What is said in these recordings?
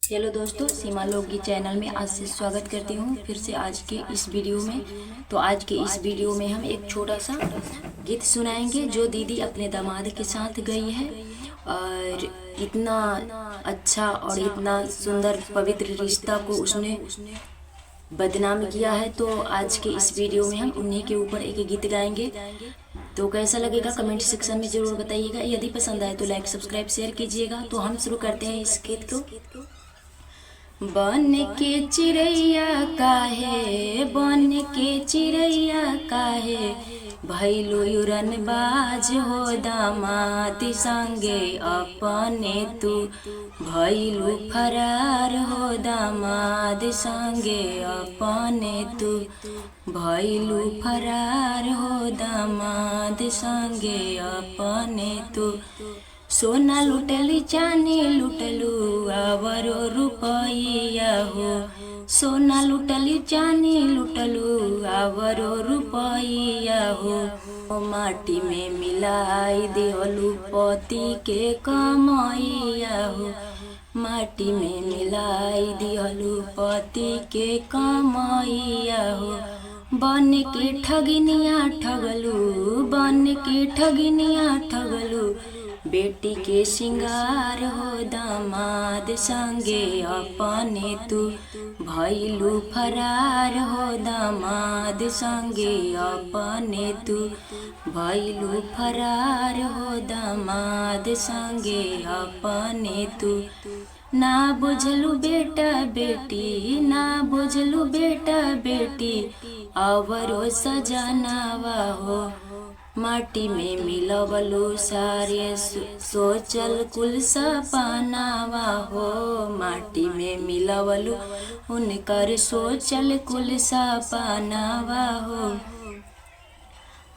Hello दोस्तों, सीमा लोकगीत channel में आज से स्वागत करती हूँ फिर से आज के इस वीडियो में। तो आज के इस वीडियो में हम एक छोटा सा गीत सुनाएंगे जो दीदी अपने दामाद के साथ गई है और इतना अच्छा और इतना सुंदर पवित्र रिश्ता को उसने बदनाम किया है। तो आज के इस वीडियो में हम उन्हीं के ऊपर एक गीत गाएंगे। तो कैसा लगेगा कमेंट सेक्शन में ज़रूर बताइएगा। यदि पसंद आए तो लाइक सब्सक्राइब शेयर कीजिएगा। तो हम शुरू करते हैं इस गीत को। बन के चिड़ैया काहे, बन के चिड़ैया काहे, भैलू उड़न बाज हो दामाद संगे अपने तू, भैलू फरार हो दामाद संगे अपने तू, भैलू फरार हो दामाद संगे अपने तू। सोना लुटली चानी लुटलू आवरो रुपैया हो, सोना लुटली चानी लुटलू आवरो रुपैया हो। माटी में मिलाई देहलू पति के कमैया हो, माटी में मिलाई दिहलू पति के कमैया हो। बन के ठगिनिया ठगलू, बन के ठगिनिया ठगलू, बेटी के सिंगार हो दामाद संगे अपने तू, भैलू फरार हो दामाद संगे अपने तू, भैलू फरार हो दामाद संगे अपने तू। ना बुझलू बेटा बेटी, ना बुझलू बेटा बेटी, आवरो सजनावा हो। माटी में मिलवलू सारे सोचल कुल सपनावा हो, माटी में मिलवलू उनकर सोचल कुल सपनावा हो।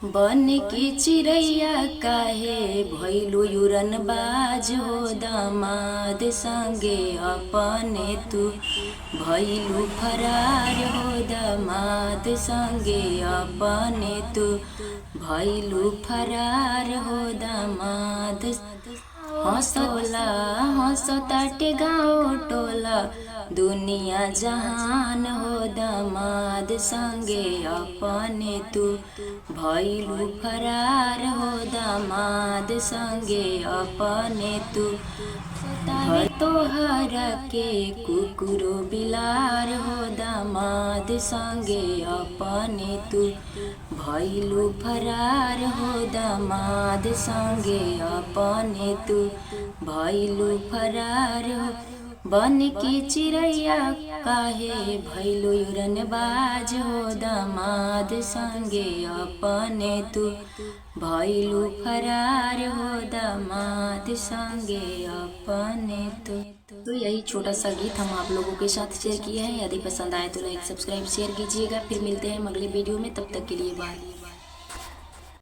बन की चिड़ैया काहे, भैलू उड़न बाज हो दामाद संगे अपने तू, भैलू फरार हो दामाद संगे अपने तू, भैलू फरार हो दामाद। हंसोला हंसताटे गाँव टोला, दुनिया जहान हो दामाद संगे अपने तू, भैलू फरार हो दामाद संगे अपने तू। तोहरा के कुकुरो बिलार हो दामाद संगे अपने तू, भैलू फरार हो दामाद संगे अपने तू, भैलू फरार हो। बन की चिड़ैया काहे, भैलू उड़न बाज हो दामाद संगे अपने तू, भैलू फरार हो दामाद संगे अपने तू। तो यही छोटा सा गीत हम आप लोगों के साथ शेयर किए हैं। यदि पसंद आए तो लाइक सब्सक्राइब शेयर कीजिएगा। फिर मिलते हैं अगले वीडियो में, तब तक के लिए बाय।